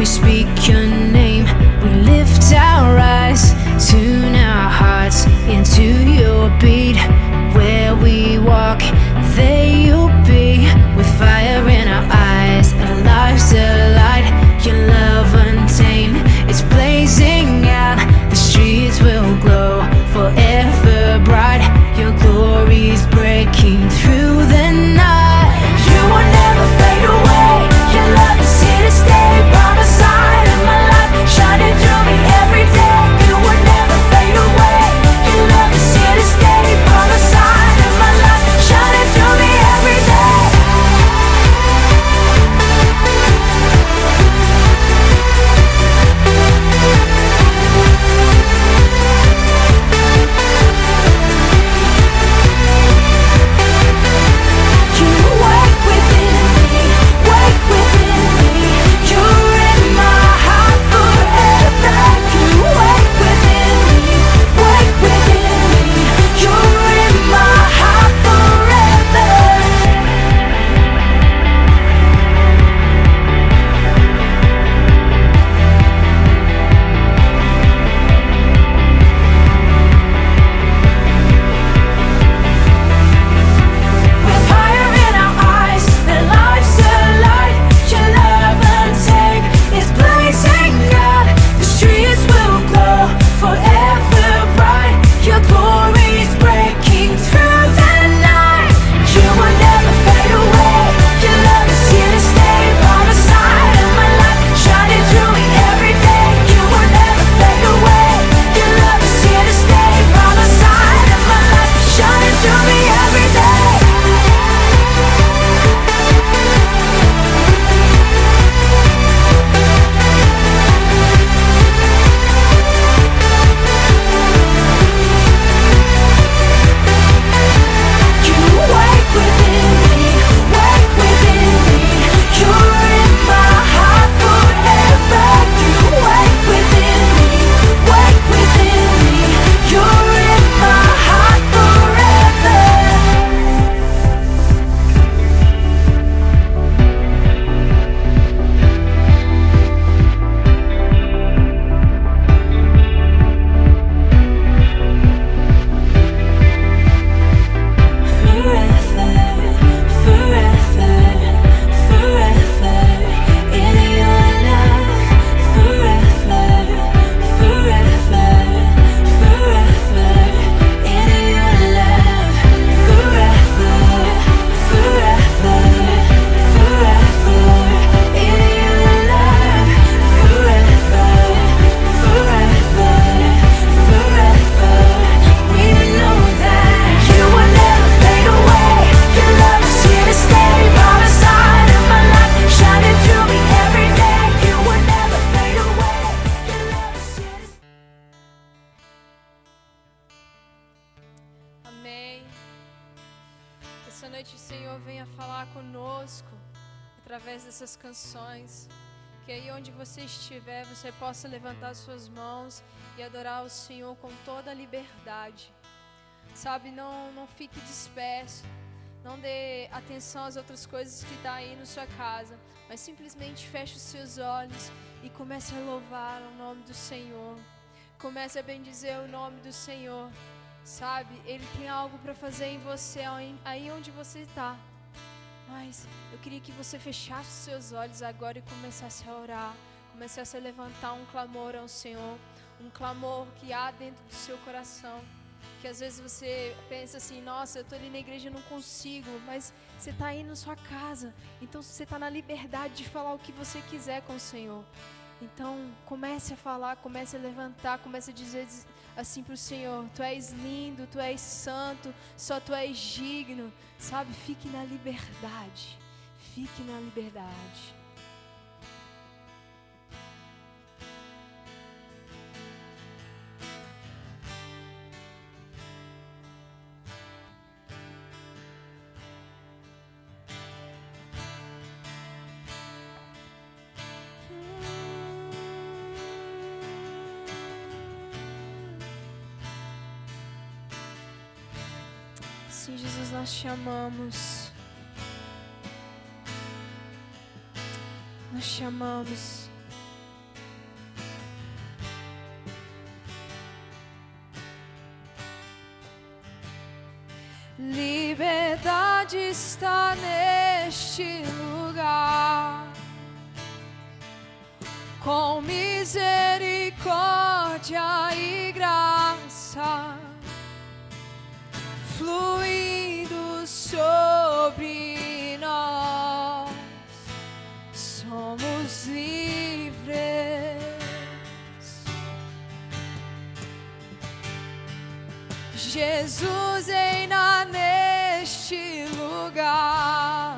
we speak your name. We lift our eyes, tune our hearts into your beat. Where we walk, there you'll be, with fire in our eyes, our lives alight. Your love untamed, it's blazing out. The streets will glow forever bright. Your glory's breaking through the night. You will never fade away. Your love is here to stay. By my side of my life, shining through me every day. You will never fade away. Your love is here to stay. By my side of my life, shining through me every day. You wake within me, wake within me. You're in my heart forever. You wake within me, wake within me. You're in my heart forever. With fire in our eyes, the lives alight. Your love untamed is blazing out. The streets will glow forever bright. Your glory's breaking through the night. You will never fade away. Your love is here to stay. By the side of my life, shining through me every day. You will never fade away. Your love is here to stay. By the side of my life, shining through me every day. You wake within me, wake within me. You're in my heart forever. You wake within me, wake within me. You're in my heart forever. Forever, forever, forever in your love. Forever, forever, forever in your love. Forever, forever, forever in your love. Forever, forever, forever. We know that you will never fade away. Your love is here to stay. By the side of my life, shining through me every day. You will never fade away. Your love is here to stay. Amém. Essa noite o Senhor venha falar conosco através dessas canções. Que aí onde você estiver, você possa levantar suas mãos e adorar o Senhor com toda a liberdade. Sabe, não fique disperso. Não dê atenção às outras coisas que estão aí na sua casa. Mas simplesmente feche os seus olhos e comece a louvar o nome do Senhor. Comece a bendizer o nome do Senhor. Sabe, Ele tem algo para fazer em você, aí onde você está. Mas eu queria que você fechasse os seus olhos agora e começasse a orar. Começasse a levantar um clamor ao Senhor. Um clamor que há dentro do seu coração. Que às vezes você pensa assim, nossa, eu estou ali na igreja e não consigo. Mas você está aí na sua casa. Então você está na liberdade de falar o que você quiser com o Senhor. Então comece a falar, comece a levantar, comece a dizer assim para o Senhor: Tu és lindo, Tu és santo, só Tu és digno. Sabe, fique na liberdade. Fique na liberdade. Sim, Jesus, nós te amamos. Nós te amamos. liberdade está neste lugar, com misericórdia e graça fluindo sobre nós, somos livres. Jesus reina neste lugar,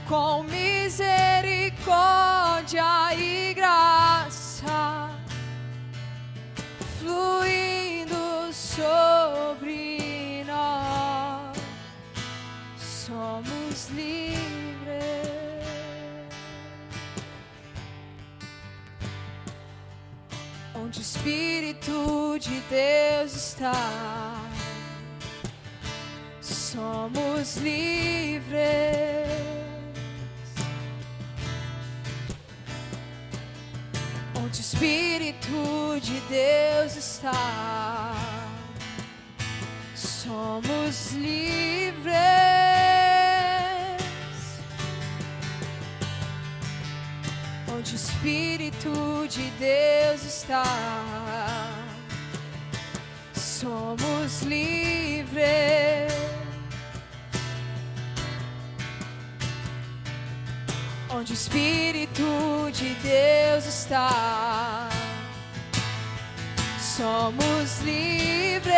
com misericórdia e graça fluindo sobre nós, somos livres. Onde o Espírito de Deus está, somos livres. Onde o Espírito de Deus está, somos livres. Onde o Espírito de Deus está, somos livres. Onde o Espírito de Deus está, somos livres.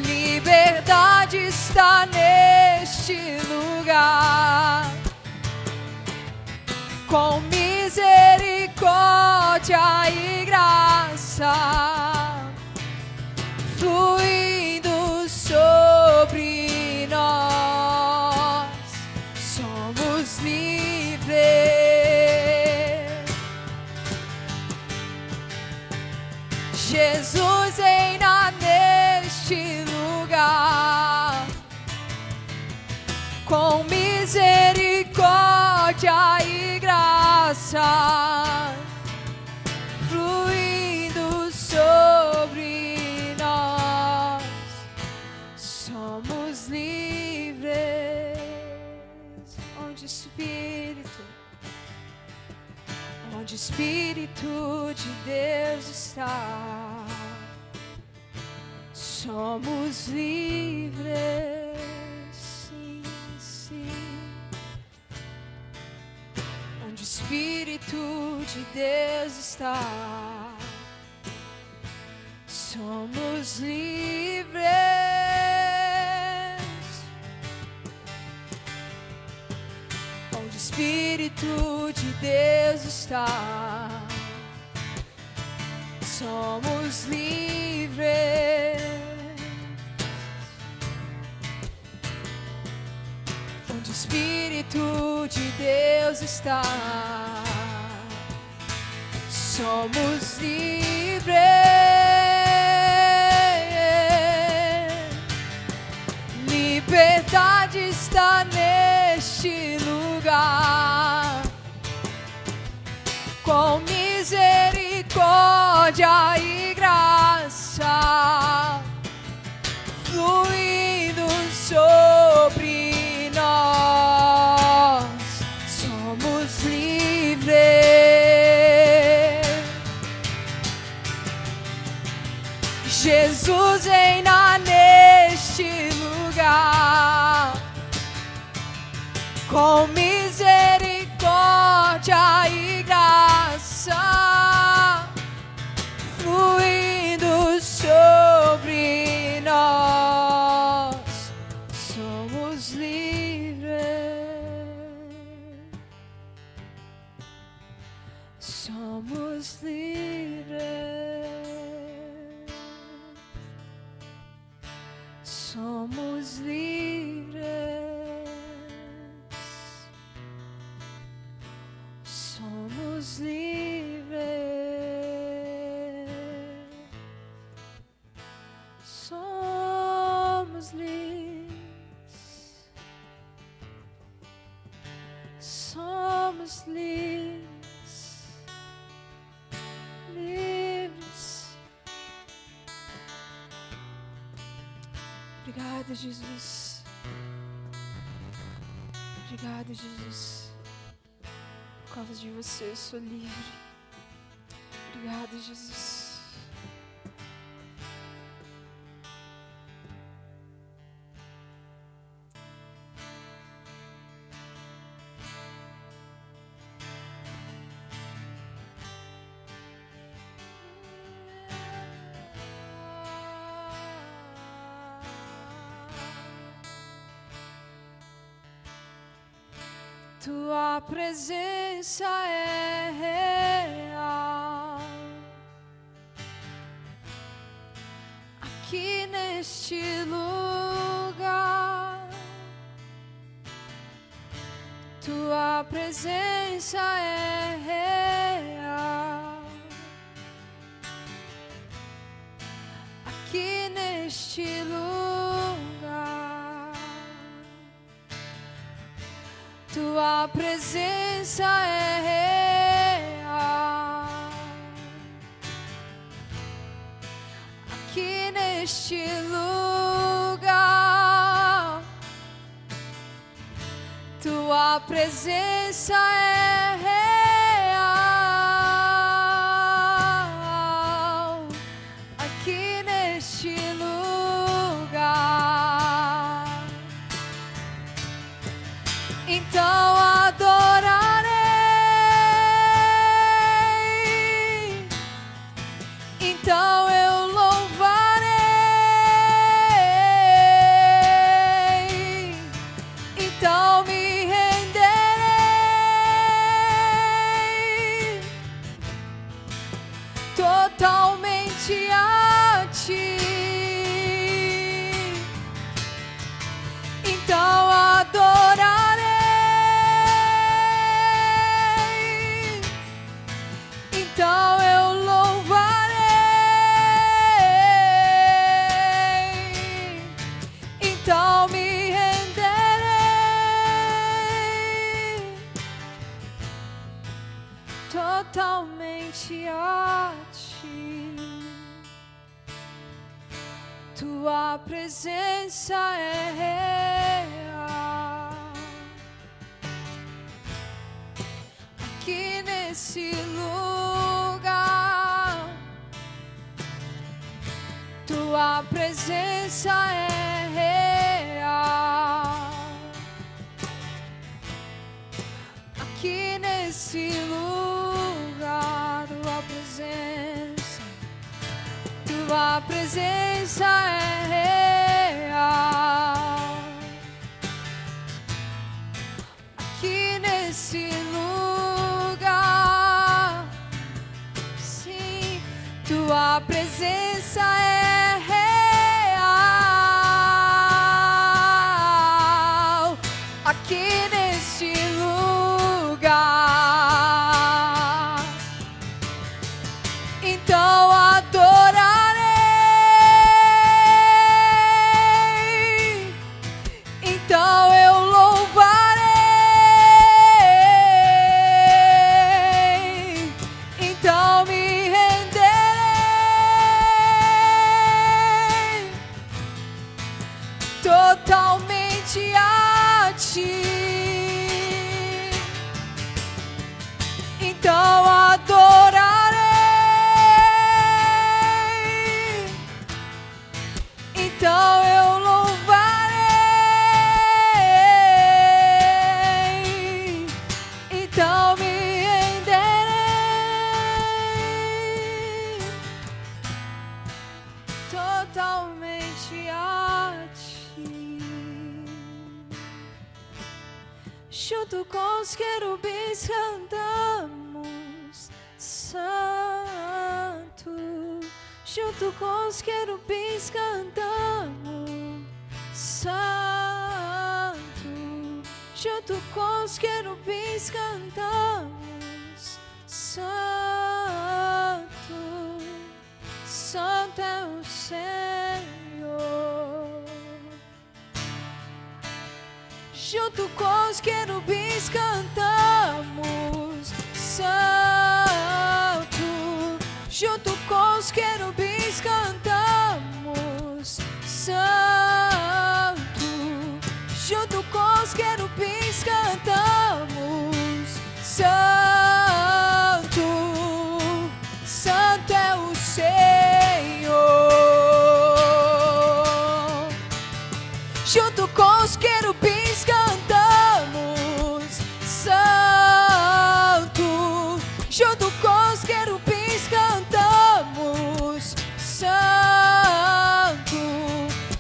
Liberdade está neste lugar, com misericórdia e graça fluindo sobre nós, somos livres. Jesus reina neste lugar, com misericórdia e graça fluindo sobre nós, somos livres. Onde o Espírito de Deus está, somos livres. Sim, sim. Onde o Espírito de Deus está, somos livres. Onde o Espírito de Deus está, somos livres. Onde o Espírito de Deus está, somos livres. Liberdade está neste lugar, com misericórdia e graça fluindo sobre nós, somos livres. Jesus reina neste lugar, com misericórdia e graça fluindo sobre nós, somos livres. Somos livres. Somos livres. Somos livres. Somos livres. Somos livres. Livres. Obrigada, Jesus. Obrigada, Jesus. Por causa de você eu sou livre. Obrigada, Jesus. Tua presença é real aqui neste lugar. Tua presença é real aqui neste lugar. Tua presença é real aqui neste lugar. Tua presença é real aqui neste lugar. Então adorarei, então eu louvarei, então me renderei totalmente a ti. Então adorarei, então eu louvarei, então me renderei totalmente a ti. Tua presença é real aqui nesse lugar. Tua presença é real aqui nesse lugar. Tua presença é real aqui nesse lugar. Sim, tua presença é real aqui neste lugar. Então adorarei, então eu louvarei, então me renderei totalmente a ti. Então adorarei, então eu louvarei, então me renderei totalmente a ti. Junto com os querubins cantamos santo. Junto com os querubins cantamos santo. Junto com os querubins cantamos santo. Santo é o Senhor. Junto com os querubins cantamos santo. Junto com os querubins cantamos santo. com os querubins cantamos: Santo, Santo é o Senhor. Junto com os querubins cantamos: Santo. Junto com os querubins cantamos: Santo.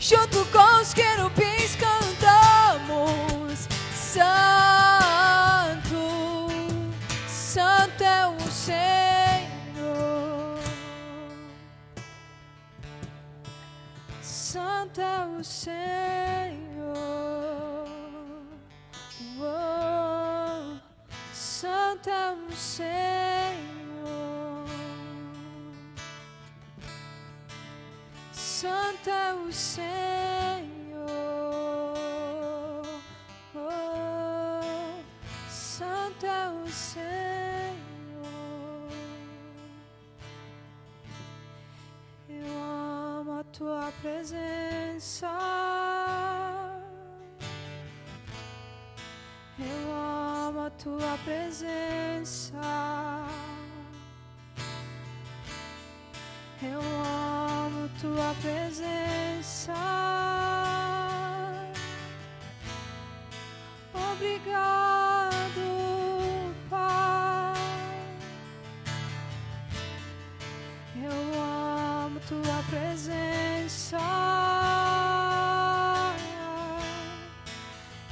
Junto com os querubins cantamos: Santo, Santo é o Senhor. Santo é o Senhor. Oh, Santo é o Senhor. Santo é o Senhor. Oh, Santo é o Senhor. Eu amo a tua presença. Eu amo a tua presença. Eu amo tua presença. Obrigado, Pai. Eu amo tua presença.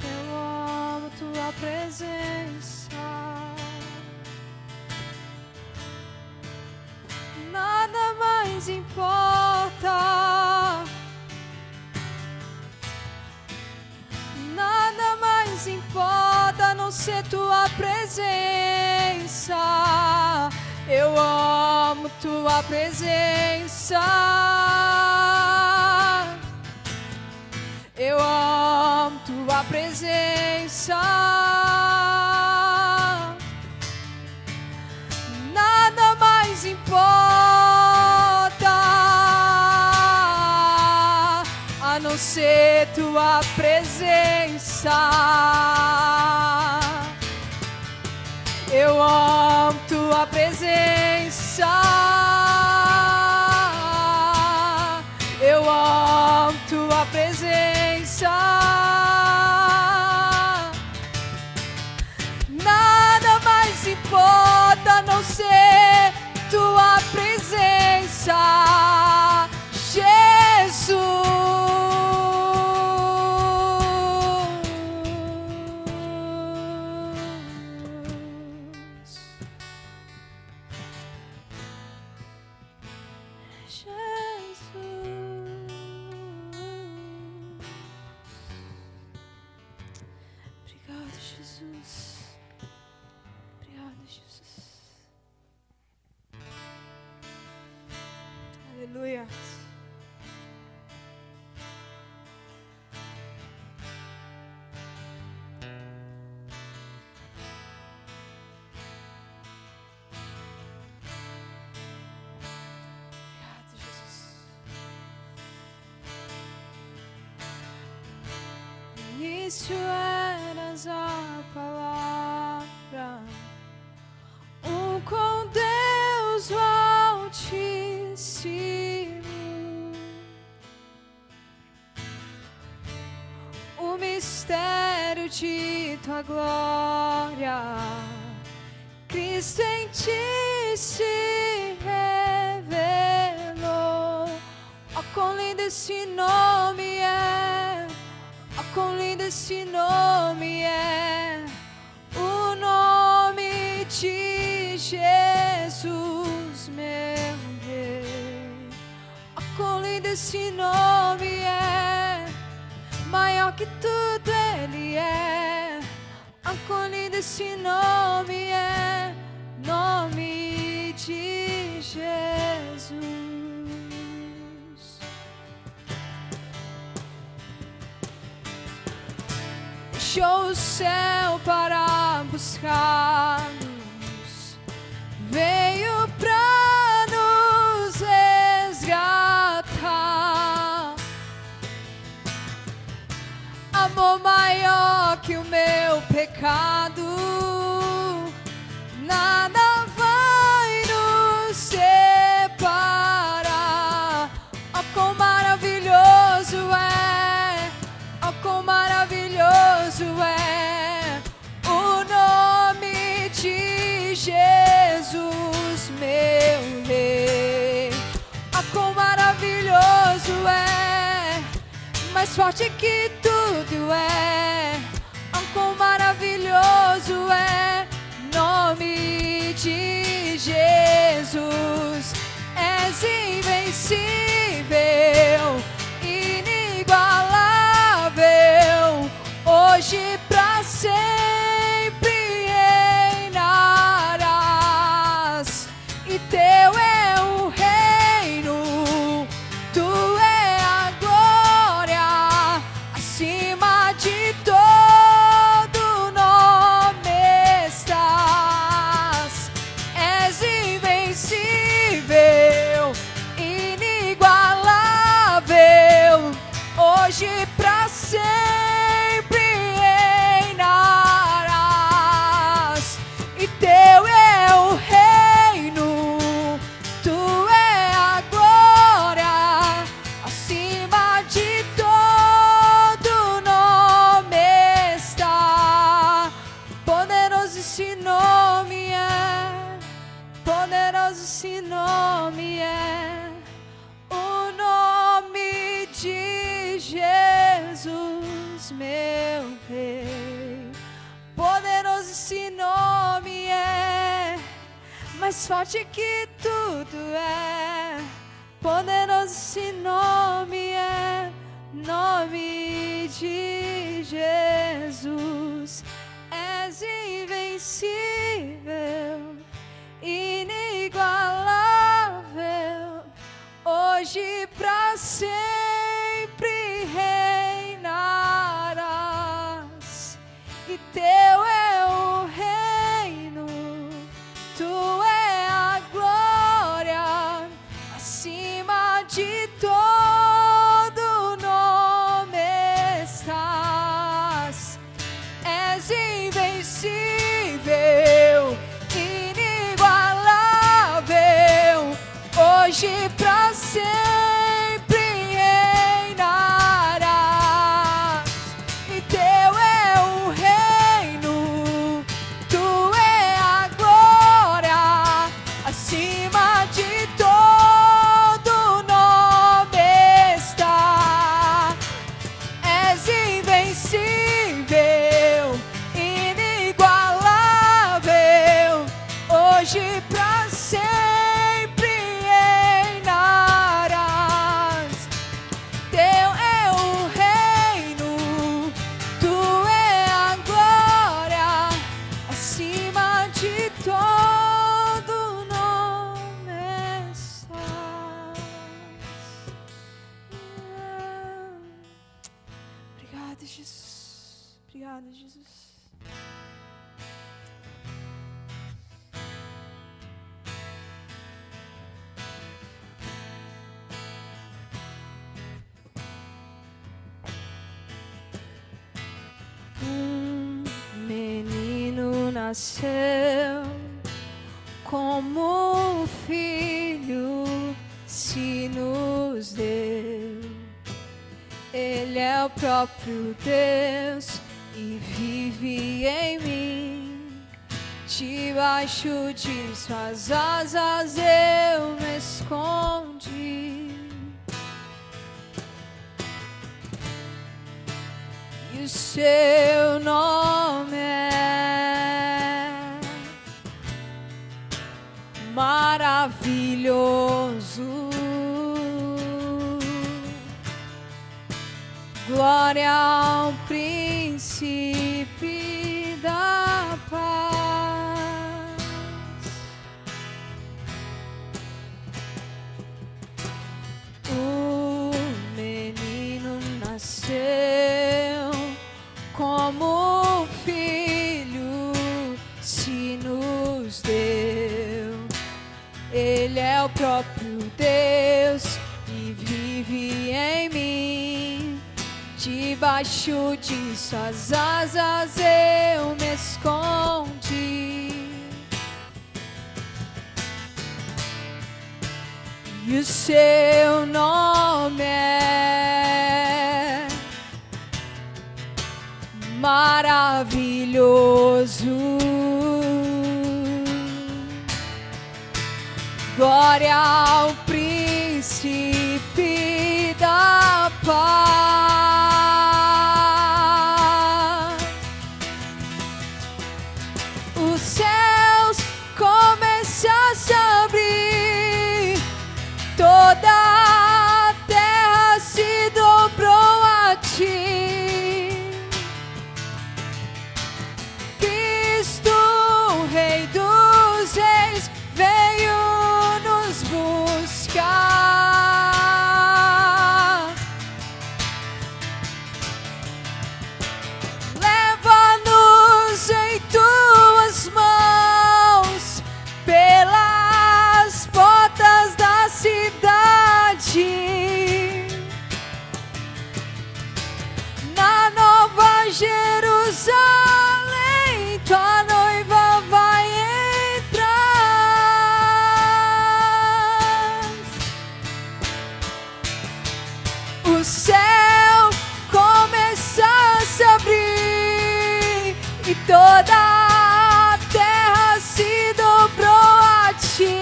Eu amo tua presença. Nada mais importa. Nada mais importa a não ser tua presença. Eu amo tua presença. Eu amo tua presença. Nada mais importa a não ser tua presença. Eu amo tua presença. Eu amo tua presença. Nada mais importa a não ser tua presença, Jesus. Obrigado, Jesus. Obrigado, Jesus. Aleluia. Obrigado, Jesus. No início eras a palavra, com Deus o Altíssimo. O mistério de tua glória, Cristo em ti se revelou. Oh, quão lindo esse nome é! Oh, quão lindo esse nome é! O nome de Jesus, meu Rei. Oh, quão lindo esse nome é! Maior que tudo Ele é. Oh, quão lindo esse nome é! Nome de Jesus. Deixou o céu para buscar-nos, veio pra nos resgatar. A amor maior que o meu pecado, nada vai nos separar. Oh, quão maravilhoso é, oh, quão maravilhoso é o nome de Jesus, meu Rei. Oh, quão maravilhoso é, mais forte que tudo é. Oh, quão maravilhoso é nome de Jesus. És invencível, inigualável, hoje pra sempre reinarás. E teu é o reino, tu é a glória, acima de todo nome estás. És invencível, inigualável, hoje pra sempre reinarás. E teu é o reino, tu é a glória, acima de todo nome está. Poderoso esse nome é, poderoso esse nome é, o nome de Jesus, meu Rei. Poderoso esse nome é, mais forte que tudo é. Poderoso esse nome é, nome de Jesus. És invencível, inigualável, hoje pra sempre reinarás. E teu é o reino, tu é a glória, acima de todo nome estás. És invencível, inigualável, hoje pra sempre reinarás. E teu é o reino, tu é a glória, acima de todo nome está. És invencível, inigualável, hoje pra sempre reinarás. Teu é o reino, tu é a glória, acima de todo nome estás. Obrigada, Jesus. Obrigada, Jesus. Menino nasceu, como um filho se nos deu. Ele é o próprio Deus e vive em mim. Debaixo de suas asas eu me escondi. E o seu nome é maravilhoso. Glória ao príncipe da paz. O menino nasceu como filho se nos deu. Ele é o próprio Deus e vive em mim. debaixo de suas asas eu me escondi. E o seu nome é maravilhoso. Glória ao príncipe da paz. Os céus começam a se abrir, toda a terra se dobrou a ti. Cristo, Rei dos Reis, veio nos buscar. Leva-nos em tuas mãos pelas portas da cidade, na Nova Jerusalém, tua noiva vai entrar. O céu começa a se abrir e toda a terra se dobrou a ti.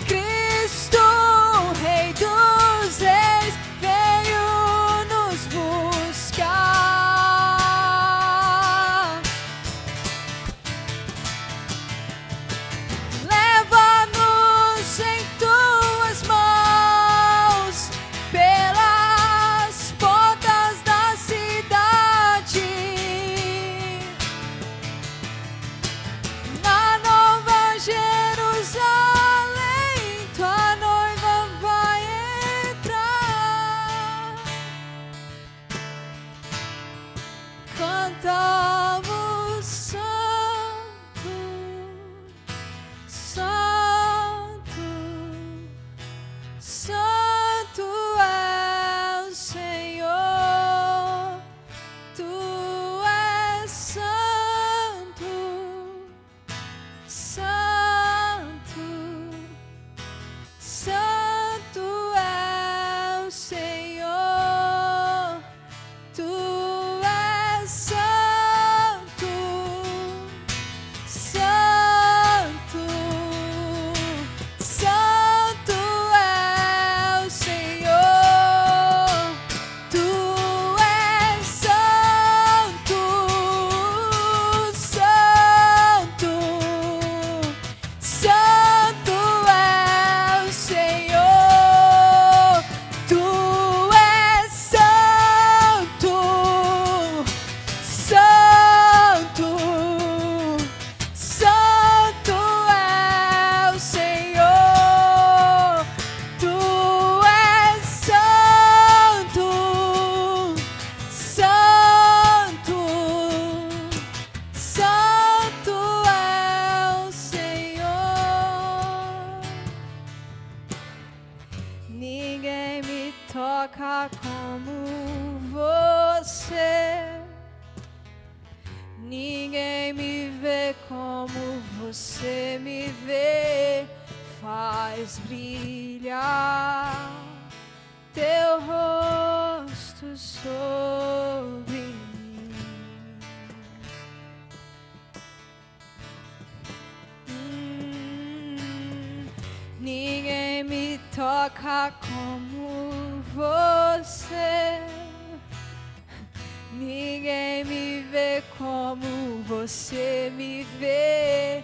Cristo, Rei dos Reis, veio nos buscar. Leva-nos em tuas mãos pelas portas da cidade, na Nova Jerusalém, tua noiva vai entrar. Cantamos santo, santo, santo é o Senhor. Tu és santo, santo, santo é o Senhor. Tu és santo, santo, santo é o Senhor. Tu és santo, santo, santo é o Senhor. Tu és santo, santo, santo é o Senhor. Tu és santo, santo, santo é o Senhor. Ninguém me toca como você, ninguém me vê como você me vê. Faz brilhar teu rosto sobre mim. Ninguém me toca como você, ninguém me vê como você me vê.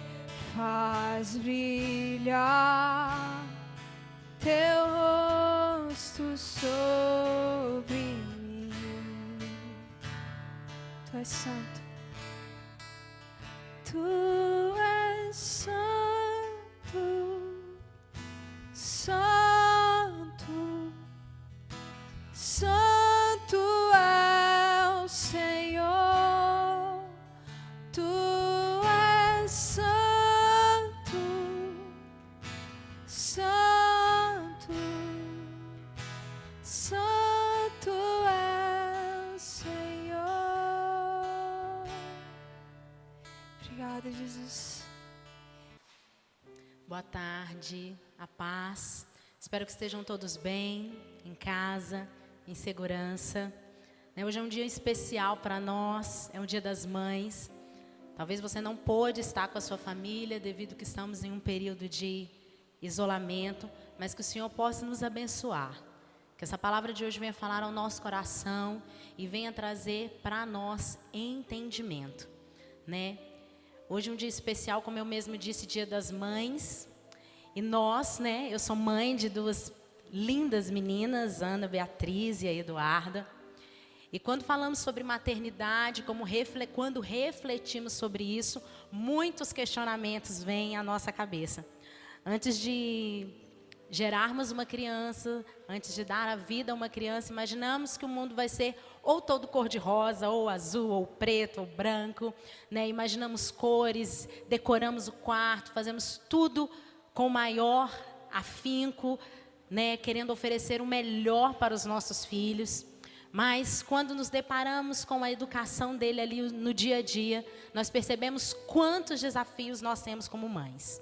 Faz brilhar teu rosto sobre mim. Tu és santo, tu és santo, santo, santo é o Senhor. Tu és santo, santo, Santo é o Senhor. Obrigada, Jesus. Boa tarde, a paz. Espero que estejam todos bem, em casa, em segurança. Hoje é um dia especial para nós, é um dia das mães. Talvez você não pôde estar com a sua família devido que estamos em um período de isolamento, mas que o Senhor possa nos abençoar. Que essa palavra de hoje venha falar ao nosso coração e venha trazer para nós entendimento, Hoje é um dia especial, como eu mesmo disse, Dia das Mães. E nós, eu sou mãe de duas lindas meninas, Ana Beatriz e a Eduarda. E quando falamos sobre maternidade, quando refletimos sobre isso, muitos questionamentos vêm à nossa cabeça. Antes de gerarmos uma criança, antes de dar a vida a uma criança, imaginamos que o mundo vai ser ou todo cor-de-rosa, ou azul, ou preto, ou branco. Imaginamos cores, decoramos o quarto, fazemos tudo com maior afinco, querendo oferecer o melhor para os nossos filhos. Mas quando nos deparamos com a educação dele ali no dia a dia, nós percebemos quantos desafios nós temos como mães,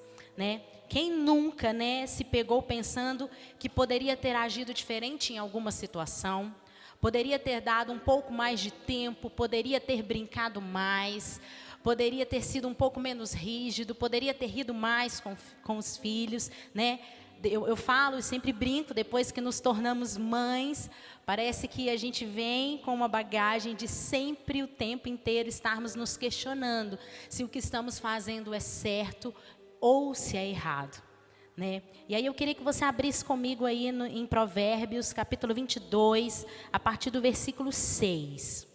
Quem nunca, se pegou pensando que poderia ter agido diferente em alguma situação, poderia ter dado um pouco mais de tempo, poderia ter brincado mais, poderia ter sido um pouco menos rígido, poderia ter rido mais com os filhos, Eu falo e sempre brinco, depois que nos tornamos mães, parece que a gente vem com uma bagagem de sempre o tempo inteiro estarmos nos questionando se o que estamos fazendo é certo ou se é errado, E aí eu queria que você abrisse comigo aí em Provérbios, capítulo 22, a partir do versículo 6.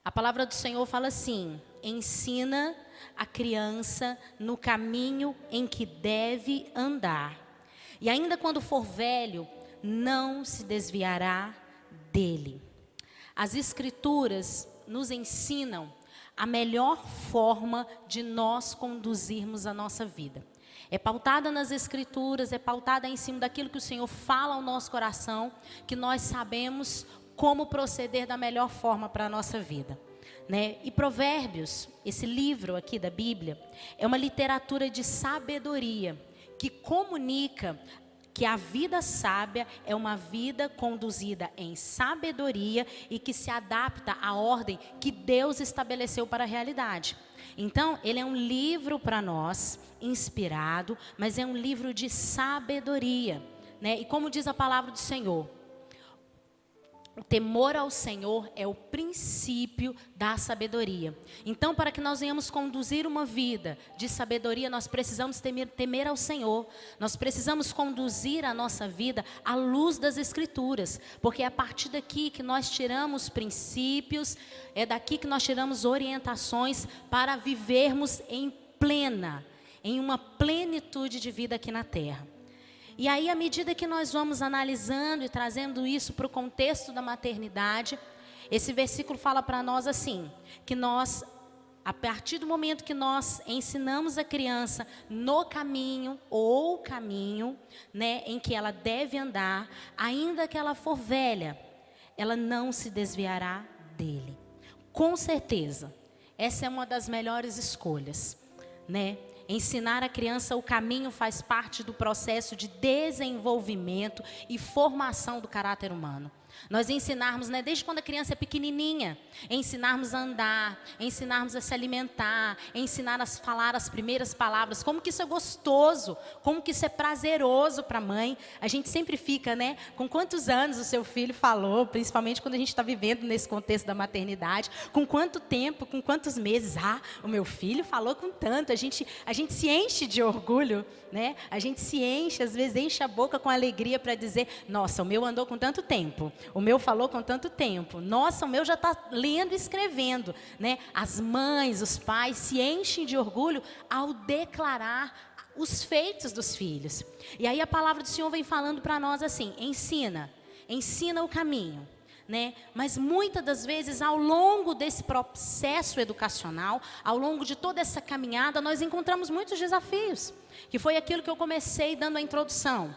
A palavra do Senhor fala assim: ensina a criança no caminho em que deve andar, e ainda quando for velho, não se desviará dele. As Escrituras nos ensinam a melhor forma de nós conduzirmos a nossa vida. É pautada nas Escrituras, é pautada em cima daquilo que o Senhor fala ao nosso coração, que nós sabemos como proceder da melhor forma para a nossa vida. E Provérbios, esse livro aqui da Bíblia, é uma literatura de sabedoria, que comunica que a vida sábia é uma vida conduzida em sabedoria e que se adapta à ordem que Deus estabeleceu para a realidade. Então, ele é um livro para nós, inspirado, mas é um livro de sabedoria, E como diz a palavra do Senhor, o temor ao Senhor é o princípio da sabedoria. Então, para que nós venhamos conduzir uma vida de sabedoria, nós precisamos temer ao Senhor. Nós precisamos conduzir a nossa vida à luz das Escrituras. Porque é a partir daqui que nós tiramos princípios, é daqui que nós tiramos orientações para vivermos em uma plenitude de vida aqui na terra. E aí, à medida que nós vamos analisando e trazendo isso para o contexto da maternidade, esse versículo fala para nós assim, que nós, a partir do momento que nós ensinamos a criança no caminho, em que ela deve andar, ainda que ela for velha, ela não se desviará dele. Com certeza, essa é uma das melhores escolhas, Ensinar a criança o caminho faz parte do processo de desenvolvimento e formação do caráter humano. Nós ensinarmos, desde quando a criança é pequenininha, ensinarmos a andar, ensinarmos a se alimentar, ensinar a falar as primeiras palavras, como que isso é gostoso, como que isso é prazeroso para a mãe. A gente sempre fica, com quantos anos o seu filho falou, principalmente quando a gente está vivendo nesse contexto da maternidade, com quanto tempo, com quantos meses, o meu filho falou com tanto, a gente se enche de orgulho, A gente se enche, às vezes enche a boca com alegria para dizer, nossa, o meu andou com tanto tempo. O meu falou com tanto tempo. Nossa, o meu já está lendo e escrevendo, As mães, os pais se enchem de orgulho ao declarar os feitos dos filhos. E aí a palavra do Senhor vem falando para nós assim, ensina o caminho, Mas muitas das vezes, ao longo desse processo educacional, ao longo de toda essa caminhada, nós encontramos muitos desafios, que foi aquilo que eu comecei dando a introdução.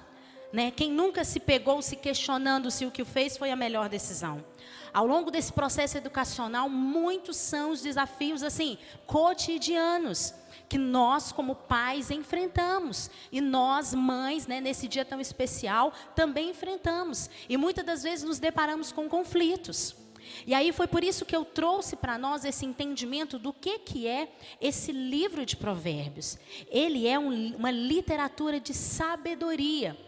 né? Quem nunca se pegou se questionando se o que fez foi a melhor decisão? Ao longo desse processo educacional, muitos são os desafios assim, cotidianos, que nós como pais enfrentamos. E nós, mães, né, nesse dia tão especial, também enfrentamos. E muitas das vezes nos deparamos com conflitos. E aí foi por isso que eu trouxe para nós esse entendimento do que é esse livro de Provérbios. Ele é uma literatura de sabedoria,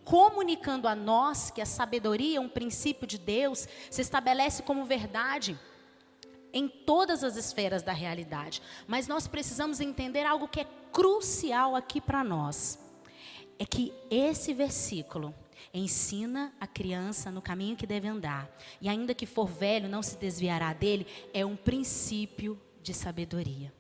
comunicando a nós que a sabedoria, um princípio de Deus, se estabelece como verdade em todas as esferas da realidade. Mas nós precisamos entender algo que é crucial aqui para nós. É que esse versículo ensina a criança no caminho que deve andar, e ainda que for velho, não se desviará dele, é um princípio de sabedoria.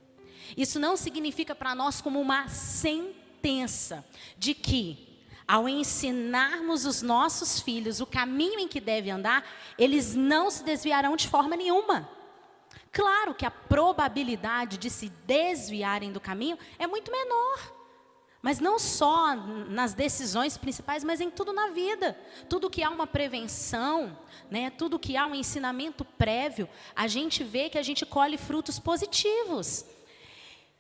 Isso não significa para nós como uma sentença de que, ao ensinarmos os nossos filhos o caminho em que devem andar, eles não se desviarão de forma nenhuma. Claro que a probabilidade de se desviarem do caminho é muito menor. Mas não só nas decisões principais, mas em tudo na vida. Tudo que há uma prevenção, né, tudo que há um ensinamento prévio, a gente vê que a gente colhe frutos positivos.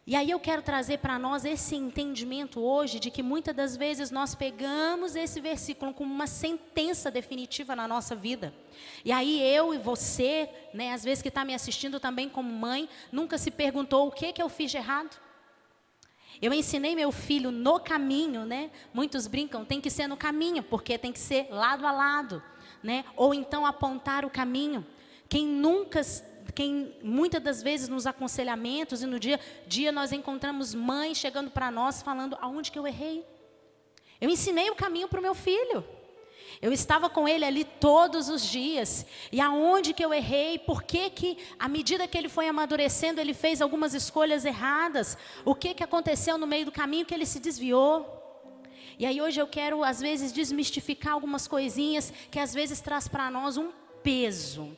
E aí eu quero trazer para nós esse entendimento hoje de que muitas das vezes nós pegamos esse versículo como uma sentença definitiva na nossa vida. E aí eu e você, né, às vezes que está me assistindo também como mãe, nunca se perguntou o que eu fiz de errado? Eu ensinei meu filho no caminho, né? Muitos brincam, tem que ser no caminho, porque tem que ser lado a lado, né? Ou então apontar o caminho. Quem muitas das vezes nos aconselhamentos e no dia a dia nós encontramos mães chegando para nós falando, aonde que eu errei? Eu ensinei o caminho para o meu filho. Eu estava com ele ali todos os dias. E aonde que eu errei? Por que à medida que ele foi amadurecendo, ele fez algumas escolhas erradas? O que aconteceu no meio do caminho que ele se desviou? E aí hoje eu quero, às vezes, desmistificar algumas coisinhas que às vezes traz para nós um peso.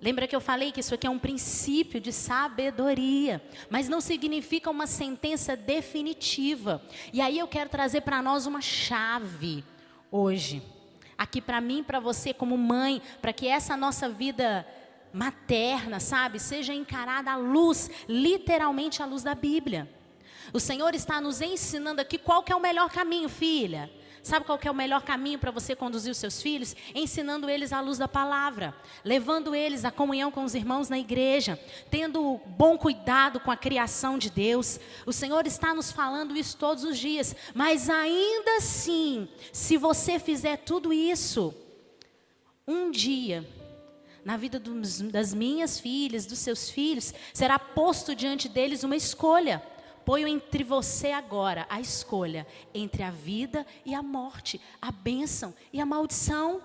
Lembra que eu falei que isso aqui é um princípio de sabedoria, mas não significa uma sentença definitiva. E aí eu quero trazer para nós uma chave hoje, aqui para mim, para você como mãe, para que essa nossa vida materna, sabe, seja encarada à luz, literalmente à luz da Bíblia. O Senhor está nos ensinando aqui qual que é o melhor caminho, filha. Sabe qual que é o melhor caminho para você conduzir os seus filhos? Ensinando eles à luz da palavra, levando eles à comunhão com os irmãos na igreja, tendo bom cuidado com a criação de Deus. O Senhor está nos falando isso todos os dias, mas ainda assim, se você fizer tudo isso, um dia, na vida das minhas filhas, dos seus filhos, será posto diante deles uma escolha. Ponho entre você agora a escolha entre a vida e a morte, a bênção e a maldição.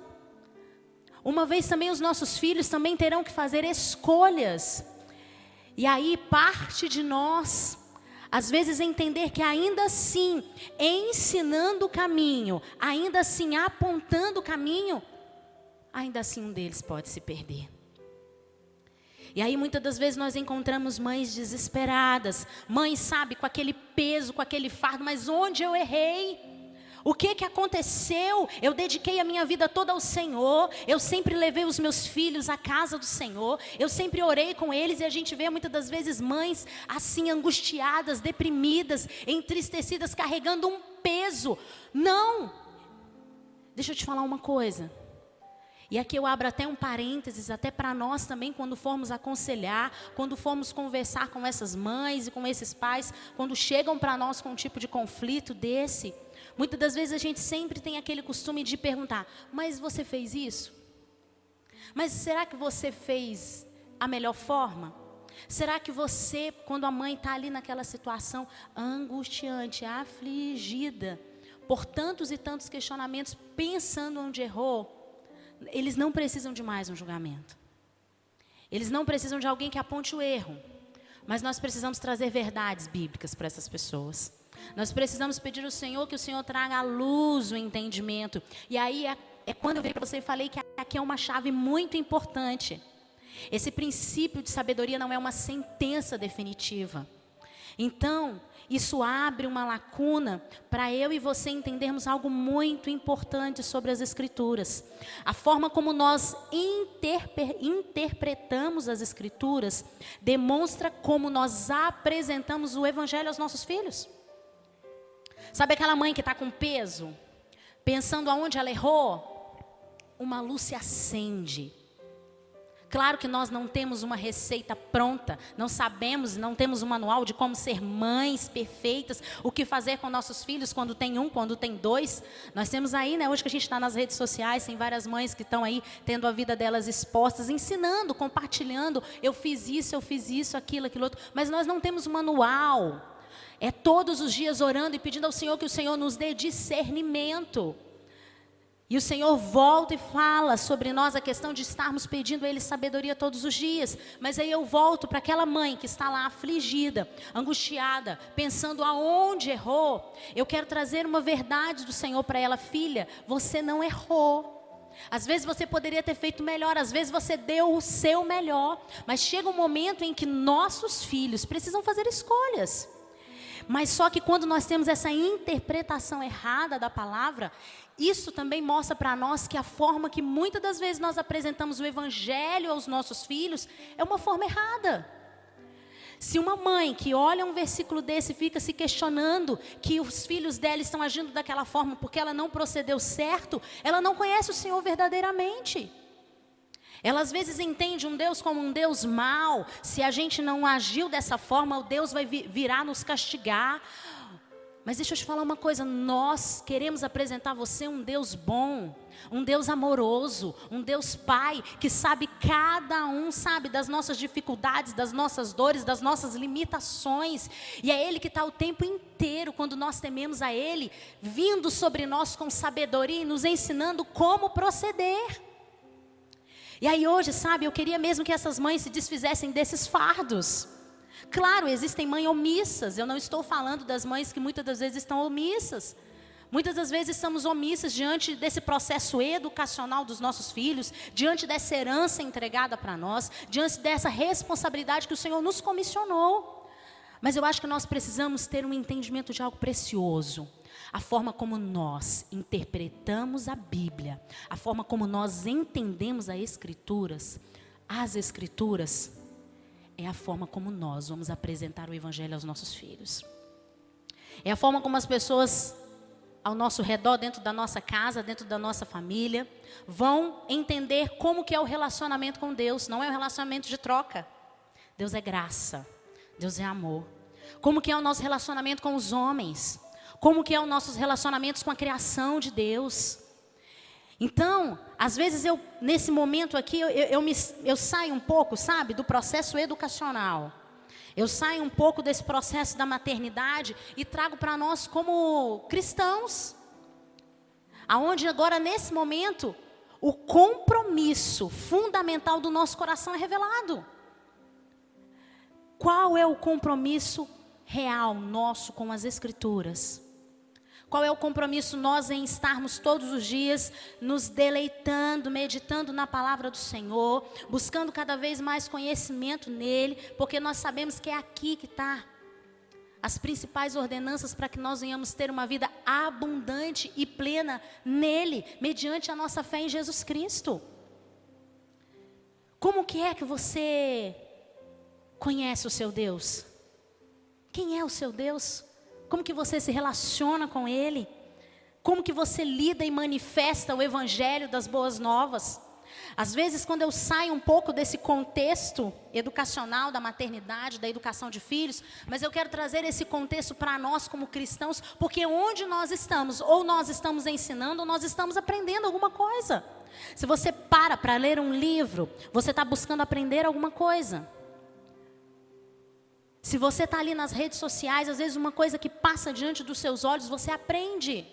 Uma vez também os nossos filhos também terão que fazer escolhas. E aí parte de nós, às vezes entender que ainda assim, ensinando o caminho, ainda assim apontando o caminho, ainda assim um deles pode se perder. E aí muitas das vezes nós encontramos mães desesperadas, mães, sabe, com aquele peso, com aquele fardo, mas onde eu errei? O que aconteceu? Eu dediquei a minha vida toda ao Senhor, eu sempre levei os meus filhos à casa do Senhor, eu sempre orei com eles, e a gente vê muitas das vezes mães assim angustiadas, deprimidas, entristecidas, carregando um peso. Não! Deixa eu te falar uma coisa. E aqui eu abro até um parênteses, até para nós também, quando formos aconselhar, quando formos conversar com essas mães e com esses pais, quando chegam para nós com um tipo de conflito desse, muitas das vezes a gente sempre tem aquele costume de perguntar, mas você fez isso? Mas será que você fez a melhor forma? Será que você, quando a mãe está ali naquela situação angustiante, afligida, por tantos e tantos questionamentos, pensando onde errou, eles não precisam de mais um julgamento. Eles não precisam de alguém que aponte o erro. Mas nós precisamos trazer verdades bíblicas para essas pessoas. Nós precisamos pedir ao Senhor que o Senhor traga à luz o entendimento. E aí é quando eu veio para você e falei que aqui é uma chave muito importante. Esse princípio de sabedoria não é uma sentença definitiva. Então, isso abre uma lacuna para eu e você entendermos algo muito importante sobre as Escrituras. A forma como nós interpretamos as Escrituras demonstra como nós apresentamos o Evangelho aos nossos filhos. Sabe aquela mãe que está com peso, pensando aonde ela errou? Uma luz se acende. Claro que nós não temos uma receita pronta, não sabemos, não temos um manual de como ser mães perfeitas, o que fazer com nossos filhos quando tem um, quando tem dois. Nós temos aí, né, hoje que a gente está nas redes sociais, tem várias mães que estão aí tendo a vida delas expostas, ensinando, compartilhando, eu fiz isso, aquilo outro, mas nós não temos um manual. É todos os dias orando e pedindo ao Senhor que o Senhor nos dê discernimento. E o Senhor volta e fala sobre nós a questão de estarmos pedindo a Ele sabedoria todos os dias. Mas aí eu volto para aquela mãe que está lá afligida, angustiada, pensando aonde errou. Eu quero trazer uma verdade do Senhor para ela. Filha, você não errou. Às vezes você poderia ter feito melhor, às vezes você deu o seu melhor. Mas chega um momento em que nossos filhos precisam fazer escolhas. Mas só que quando nós temos essa interpretação errada da palavra, isso também mostra para nós que a forma que muitas das vezes nós apresentamos o Evangelho aos nossos filhos é uma forma errada. Se uma mãe que olha um versículo desse fica se questionando que os filhos dela estão agindo daquela forma porque ela não procedeu certo, ela não conhece o Senhor verdadeiramente. Ela às vezes entende um Deus como um Deus mau. Se a gente não agiu dessa forma, o Deus vai virar nos castigar. Mas deixa eu te falar uma coisa, nós queremos apresentar a você um Deus bom, um Deus amoroso, um Deus Pai, que sabe cada um, sabe das nossas dificuldades, das nossas dores, das nossas limitações. E é Ele que está o tempo inteiro, quando nós tememos a Ele, vindo sobre nós com sabedoria e nos ensinando como proceder. E aí hoje, sabe, eu queria mesmo que essas mães se desfizessem desses fardos. Claro, existem mães omissas, eu não estou falando das mães que muitas das vezes estão omissas. Muitas das vezes estamos omissas diante desse processo educacional dos nossos filhos, diante dessa herança entregada para nós, diante dessa responsabilidade que o Senhor nos comissionou. Mas eu acho que nós precisamos ter um entendimento de algo precioso. A forma como nós interpretamos a Bíblia, a forma como nós entendemos as Escrituras, é a forma como nós vamos apresentar o Evangelho aos nossos filhos. É a forma como as pessoas ao nosso redor, dentro da nossa casa, dentro da nossa família, vão entender como que é o relacionamento com Deus. Não é um relacionamento de troca. Deus é graça, Deus é amor. Como que é o nosso relacionamento com os homens? Como que é os nossos relacionamentos com a criação de Deus? Então, às vezes nesse momento aqui, eu saio um pouco, sabe, do processo educacional. Eu saio um pouco desse processo da maternidade e trago para nós como cristãos. Aonde agora, nesse momento, o compromisso fundamental do nosso coração é revelado. Qual é o compromisso real nosso com as Escrituras? Qual é o compromisso nós em estarmos todos os dias nos deleitando, meditando na palavra do Senhor, buscando cada vez mais conhecimento nele, porque nós sabemos que é aqui que está as principais ordenanças para que nós venhamos ter uma vida abundante e plena nele, mediante a nossa fé em Jesus Cristo. Como que é que você conhece o seu Deus? Quem é o seu Deus? Como que você se relaciona com Ele? Como que você lida e manifesta o Evangelho das boas novas? Às vezes, quando eu saio um pouco desse contexto educacional da maternidade, da educação de filhos, mas eu quero trazer esse contexto para nós como cristãos, porque onde nós estamos, ou nós estamos ensinando, ou nós estamos aprendendo alguma coisa. Se você para ler um livro, você está buscando aprender alguma coisa. Se você está ali nas redes sociais, às vezes uma coisa que passa diante dos seus olhos, você aprende.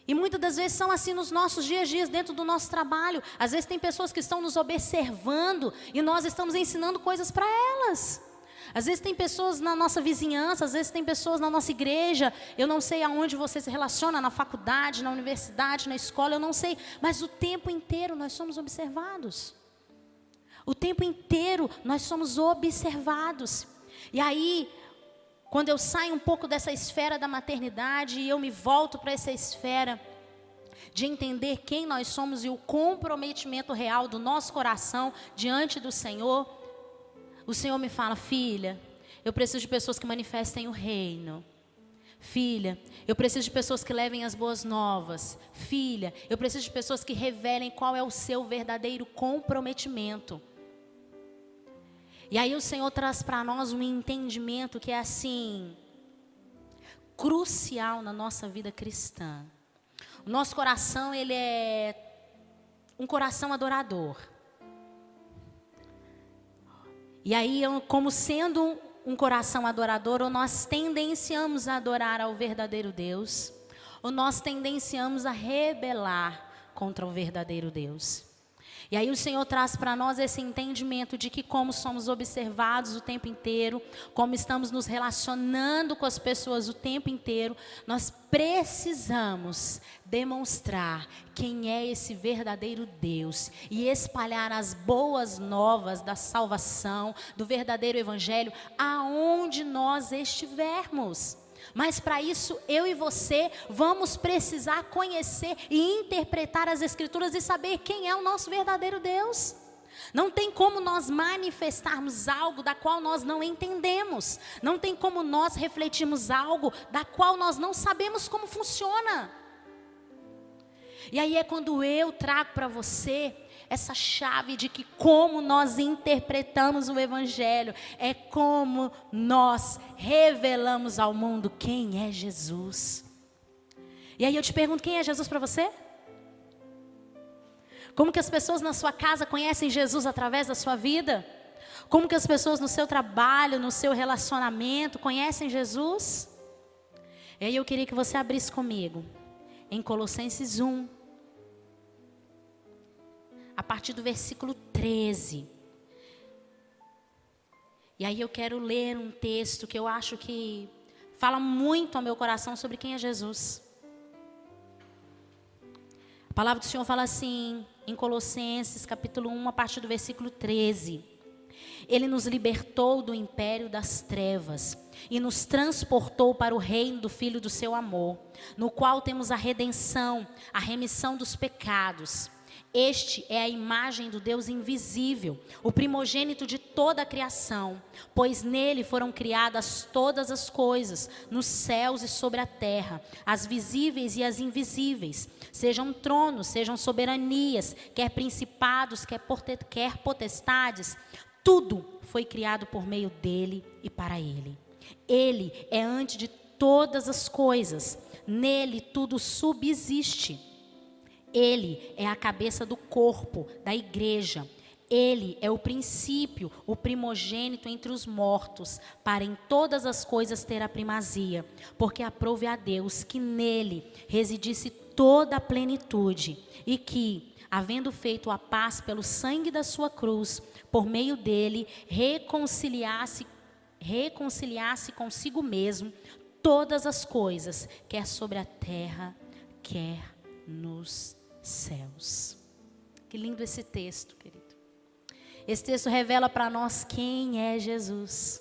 E muitas das vezes são assim nos nossos dias a dias, dentro do nosso trabalho. Às vezes tem pessoas que estão nos observando e nós estamos ensinando coisas para elas. Às vezes tem pessoas na nossa vizinhança, às vezes tem pessoas na nossa igreja. Eu não sei aonde você se relaciona, na faculdade, na universidade, na escola, eu não sei. Mas o tempo inteiro nós somos observados. O tempo inteiro nós somos observados. E aí, quando eu saio um pouco dessa esfera da maternidade e eu me volto para essa esfera de entender quem nós somos e o comprometimento real do nosso coração diante do Senhor, o Senhor me fala: filha, eu preciso de pessoas que manifestem o reino. Filha, eu preciso de pessoas que levem as boas novas. Filha, eu preciso de pessoas que revelem qual é o seu verdadeiro comprometimento. E aí o Senhor traz para nós um entendimento que é assim, crucial na nossa vida cristã. O nosso coração, ele é um coração adorador. E aí, como sendo um coração adorador, ou nós tendenciamos a adorar ao verdadeiro Deus, ou nós tendenciamos a rebelar contra o verdadeiro Deus. E aí o Senhor traz para nós esse entendimento de que como somos observados o tempo inteiro, como estamos nos relacionando com as pessoas o tempo inteiro, nós precisamos demonstrar quem é esse verdadeiro Deus e espalhar as boas novas da salvação, do verdadeiro evangelho, aonde nós estivermos. Mas para isso, eu e você vamos precisar conhecer e interpretar as Escrituras e saber quem é o nosso verdadeiro Deus. Não tem como nós manifestarmos algo da qual nós não entendemos. Não tem como nós refletirmos algo da qual nós não sabemos como funciona. E aí é quando eu trago para você essa chave de que como nós interpretamos o Evangelho, é como nós revelamos ao mundo quem é Jesus. E aí eu te pergunto, quem é Jesus para você? Como que as pessoas na sua casa conhecem Jesus através da sua vida? Como que as pessoas no seu trabalho, no seu relacionamento conhecem Jesus? E aí eu queria que você abrisse comigo em Colossenses 1. A partir do versículo 13. E aí eu quero ler um texto que eu acho que fala muito ao meu coração sobre quem é Jesus. A palavra do Senhor fala assim, em Colossenses capítulo 1, a partir do versículo 13. Ele nos libertou do império das trevas e nos transportou para o reino do Filho do seu amor, no qual temos a redenção, a remissão dos pecados. Este é a imagem do Deus invisível, o primogênito de toda a criação, pois nele foram criadas todas as coisas, nos céus e sobre a terra, as visíveis e as invisíveis, sejam tronos, sejam soberanias, quer principados, quer potestades, tudo foi criado por meio dele e para ele. Ele é antes de todas as coisas, nele tudo subsiste. Ele é a cabeça do corpo, da igreja. Ele é o princípio, o primogênito entre os mortos, para em todas as coisas ter a primazia. Porque aprove a Deus que nele residisse toda a plenitude, e que, havendo feito a paz pelo sangue da sua cruz, por meio dele, reconciliasse consigo mesmo todas as coisas, quer sobre a terra, quer nos céus. Que lindo esse texto, querido. Esse texto revela para nós quem é Jesus.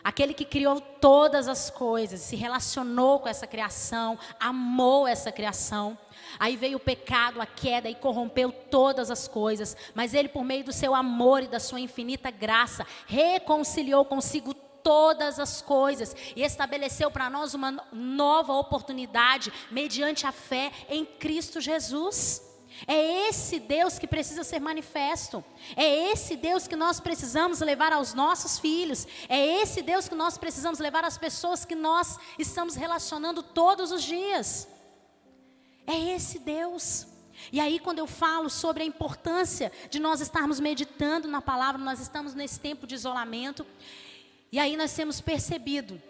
Aquele que criou todas as coisas, se relacionou com essa criação, amou essa criação. Aí veio o pecado, a queda e corrompeu todas as coisas. Mas ele, por meio do seu amor e da sua infinita graça, reconciliou consigo todas as coisas e estabeleceu para nós uma nova oportunidade mediante a fé em Cristo Jesus. É esse Deus que precisa ser manifesto. É esse Deus que nós precisamos levar aos nossos filhos. É esse Deus que nós precisamos levar às pessoas que nós estamos relacionando todos os dias. É esse Deus. E aí quando eu falo sobre a importância de nós estarmos meditando na palavra, nós estamos nesse tempo de isolamento. E aí nós temos percebido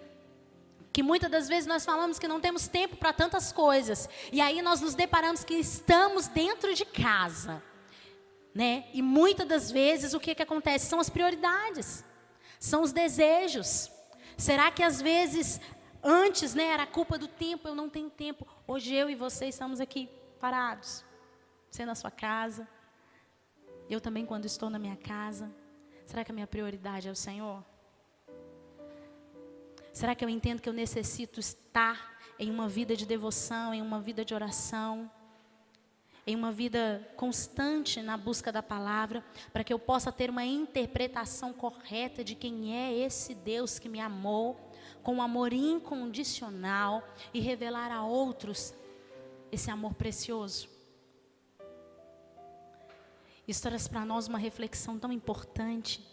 que muitas das vezes nós falamos que não temos tempo para tantas coisas. E aí nós nos deparamos que estamos dentro de casa, né? E muitas das vezes o que acontece? São as prioridades, são os desejos. Será que às vezes antes, né, era culpa do tempo, eu não tenho tempo. Hoje eu e você estamos aqui parados, você na sua casa, eu também quando estou na minha casa. Será que a minha prioridade é o Senhor? Será que eu entendo que eu necessito estar em uma vida de devoção, em uma vida de oração, em uma vida constante na busca da palavra, para que eu possa ter uma interpretação correta de quem é esse Deus que me amou com um amor incondicional e revelar a outros esse amor precioso? Isso traz para nós uma reflexão tão importante,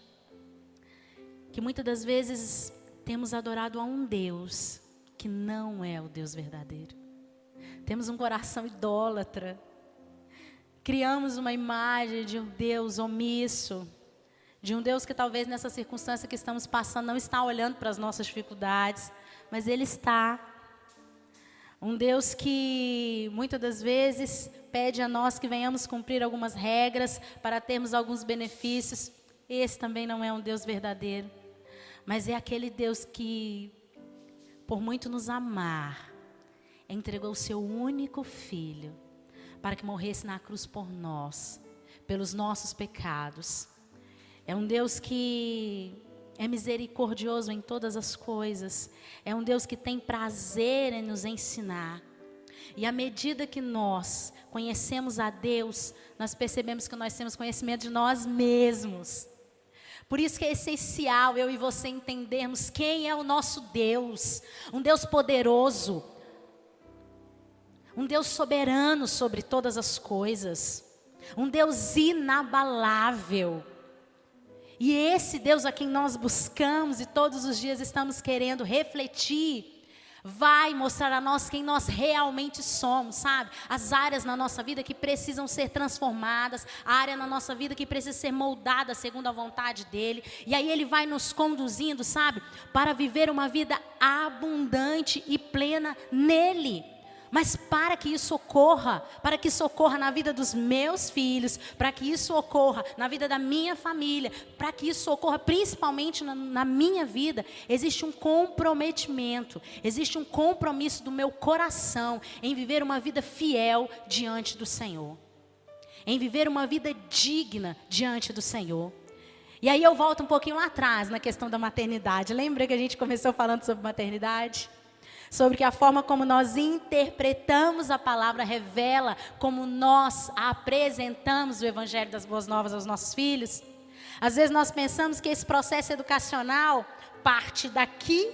que muitas das vezes temos adorado a um Deus que não é o Deus verdadeiro. Temos um coração idólatra. Criamos uma imagem de um Deus omisso, de um Deus que talvez nessa circunstância que estamos passando não está olhando para as nossas dificuldades, mas Ele está. Um Deus que muitas das vezes pede a nós que venhamos cumprir algumas regras para termos alguns benefícios. Esse também não é um Deus verdadeiro, mas é aquele Deus que, por muito nos amar, entregou o seu único Filho para que morresse na cruz por nós, pelos nossos pecados. É um Deus que é misericordioso em todas as coisas. É um Deus que tem prazer em nos ensinar. E à medida que nós conhecemos a Deus, nós percebemos que nós temos conhecimento de nós mesmos. Por isso que é essencial eu e você entendermos quem é o nosso Deus. Um Deus poderoso. Um Deus soberano sobre todas as coisas. Um Deus inabalável. E esse Deus a quem nós buscamos e todos os dias estamos querendo refletir, vai mostrar a nós quem nós realmente somos, sabe? As áreas na nossa vida que precisam ser transformadas, a área na nossa vida que precisa ser moldada segundo a vontade dEle. E aí Ele vai nos conduzindo, sabe? Para viver uma vida abundante e plena nele. Mas para que isso ocorra na vida dos meus filhos, para que isso ocorra na vida da minha família, para que isso ocorra principalmente na minha vida, existe um comprometimento, existe um compromisso do meu coração em viver uma vida fiel diante do Senhor, em viver uma vida digna diante do Senhor. E aí eu volto um pouquinho lá atrás na questão da maternidade. Lembra que a gente começou falando sobre maternidade? Sobre que a forma como nós interpretamos a palavra revela como nós apresentamos o Evangelho das Boas Novas aos nossos filhos. Às vezes nós pensamos que esse processo educacional parte daqui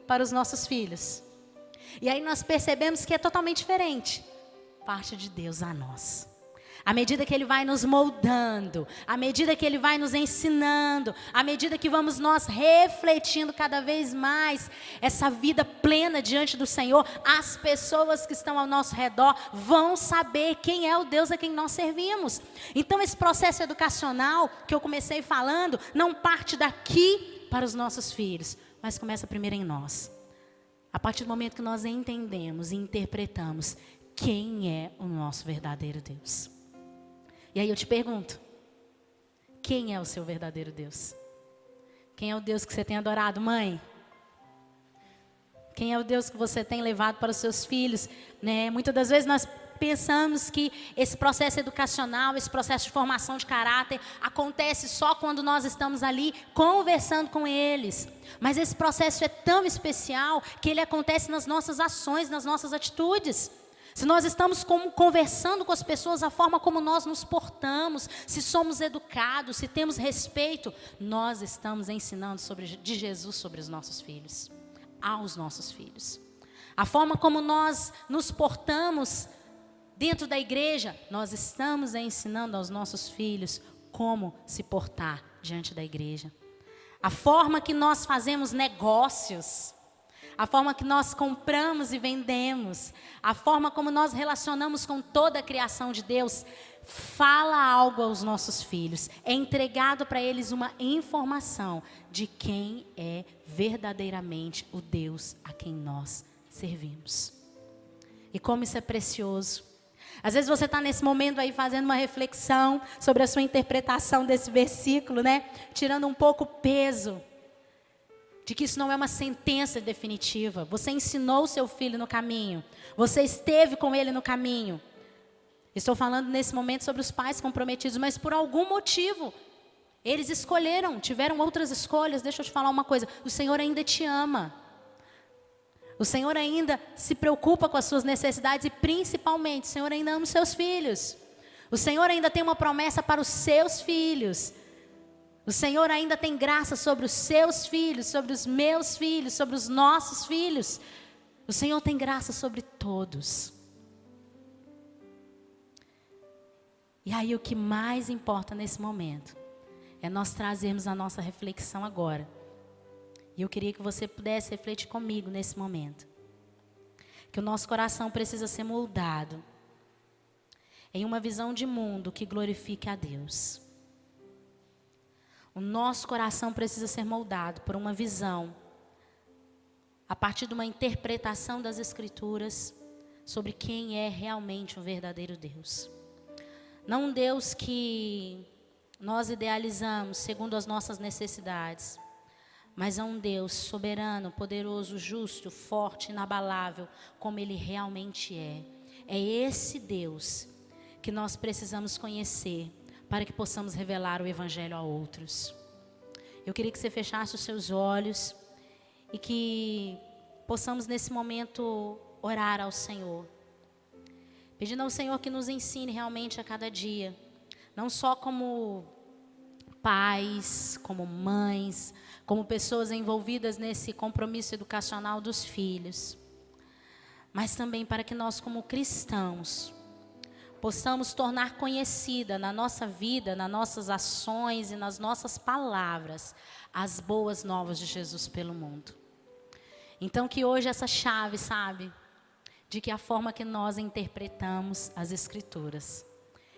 para os nossos filhos. E aí nós percebemos que é totalmente diferente. Parte de Deus a nós. À medida que Ele vai nos moldando, à medida que Ele vai nos ensinando, à medida que vamos nós refletindo cada vez mais essa vida plena diante do Senhor, as pessoas que estão ao nosso redor vão saber quem é o Deus a quem nós servimos. Então esse processo educacional que eu comecei falando, não parte daqui para os nossos filhos, mas começa primeiro em nós. A partir do momento que nós entendemos e interpretamos quem é o nosso verdadeiro Deus. E aí eu te pergunto, quem é o seu verdadeiro Deus? Quem é o Deus que você tem adorado, mãe? Quem é o Deus que você tem levado para os seus filhos? Né? Muitas das vezes nós pensamos que esse processo educacional, esse processo de formação de caráter acontece só quando nós estamos ali conversando com eles. Mas esse processo é tão especial que ele acontece nas nossas ações, nas nossas atitudes. Se nós estamos conversando com as pessoas, a forma como nós nos portamos, se somos educados, se temos respeito, nós estamos ensinando de Jesus sobre os nossos filhos, aos nossos filhos. A forma como nós nos portamos dentro da igreja, nós estamos ensinando aos nossos filhos como se portar diante da igreja. A forma que nós fazemos negócios, a forma que nós compramos e vendemos, a forma como nós relacionamos com toda a criação de Deus, fala algo aos nossos filhos. É entregado para eles uma informação de quem é verdadeiramente o Deus a quem nós servimos. E como isso é precioso. Às vezes você está nesse momento aí fazendo uma reflexão sobre a sua interpretação desse versículo, né? Tirando um pouco o peso de que isso não é uma sentença definitiva. Você ensinou o seu filho no caminho. Você esteve com ele no caminho. Estou falando nesse momento sobre os pais comprometidos, mas por algum motivo, eles escolheram, tiveram outras escolhas. Deixa eu te falar uma coisa, o Senhor ainda te ama. O Senhor ainda se preocupa com as suas necessidades e principalmente, o Senhor ainda ama os seus filhos. O Senhor ainda tem uma promessa para os seus filhos. O Senhor ainda tem graça sobre os seus filhos, sobre os meus filhos, sobre os nossos filhos. O Senhor tem graça sobre todos. E aí o que mais importa nesse momento é nós trazermos a nossa reflexão agora. E eu queria que você pudesse refletir comigo nesse momento. Que o nosso coração precisa ser moldado em uma visão de mundo que glorifique a Deus. O nosso coração precisa ser moldado por uma visão, a partir de uma interpretação das Escrituras, sobre quem é realmente o verdadeiro Deus. Não um Deus que nós idealizamos segundo as nossas necessidades, mas é um Deus soberano, poderoso, justo, forte, inabalável, como Ele realmente é. É esse Deus que nós precisamos conhecer para que possamos revelar o Evangelho a outros. Eu queria que você fechasse os seus olhos e que possamos nesse momento orar ao Senhor. Pedindo ao Senhor que nos ensine realmente a cada dia, não só como pais, como mães, como pessoas envolvidas nesse compromisso educacional dos filhos, mas também para que nós como cristãos possamos tornar conhecida na nossa vida, nas nossas ações e nas nossas palavras as boas novas de Jesus pelo mundo. Então que hoje essa chave, sabe, de que a forma que nós interpretamos as Escrituras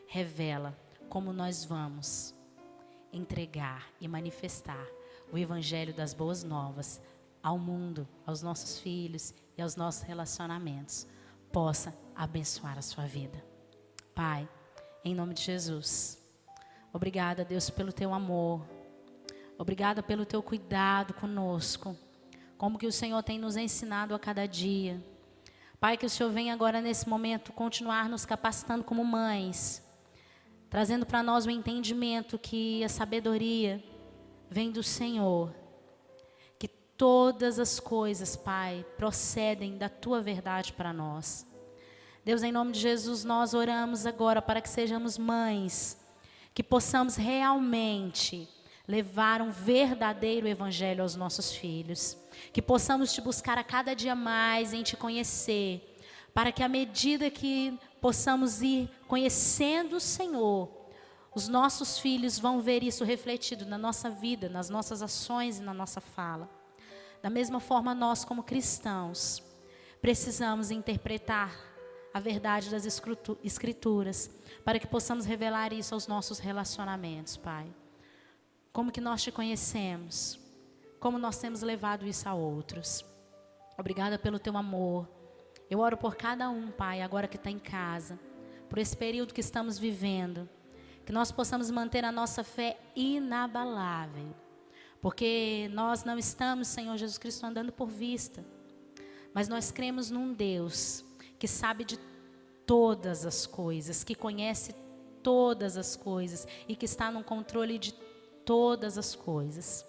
revela como nós vamos entregar e manifestar o Evangelho das boas novas ao mundo, aos nossos filhos e aos nossos relacionamentos, possa abençoar a sua vida. Pai, em nome de Jesus, obrigada, Deus, pelo Teu amor, obrigada pelo Teu cuidado conosco, como que o Senhor tem nos ensinado a cada dia. Pai, que o Senhor venha agora nesse momento continuar nos capacitando como mães, trazendo para nós o entendimento que a sabedoria vem do Senhor, que todas as coisas, Pai, procedem da Tua verdade para nós. Deus, em nome de Jesus, nós oramos agora para que sejamos mães, que possamos realmente levar um verdadeiro Evangelho aos nossos filhos, que possamos Te buscar a cada dia mais em Te conhecer, para que à medida que possamos ir conhecendo o Senhor, os nossos filhos vão ver isso refletido na nossa vida, nas nossas ações e na nossa fala. Da mesma forma, nós como cristãos, precisamos interpretar a verdade das Escrituras, para que possamos revelar isso aos nossos relacionamentos, Pai. Como que nós Te conhecemos, como nós temos levado isso a outros. Obrigada pelo Teu amor. Eu oro por cada um, Pai, agora que está em casa, por esse período que estamos vivendo, que nós possamos manter a nossa fé inabalável, porque nós não estamos, Senhor Jesus Cristo, andando por vista, mas nós cremos num Deus que sabe de todas as coisas, que conhece todas as coisas e que está no controle de todas as coisas.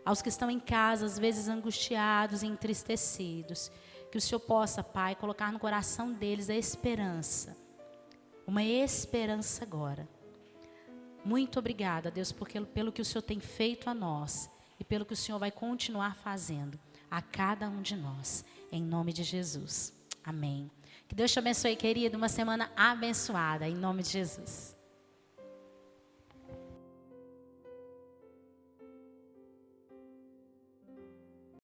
Aos que estão em casa, às vezes angustiados e entristecidos, que o Senhor possa, Pai, colocar no coração deles a esperança, uma esperança agora. Muito obrigada, Deus, pelo que o Senhor tem feito a nós e pelo que o Senhor vai continuar fazendo a cada um de nós, em nome de Jesus. Amém. Que Deus te abençoe, querido. Uma semana abençoada, em nome de Jesus.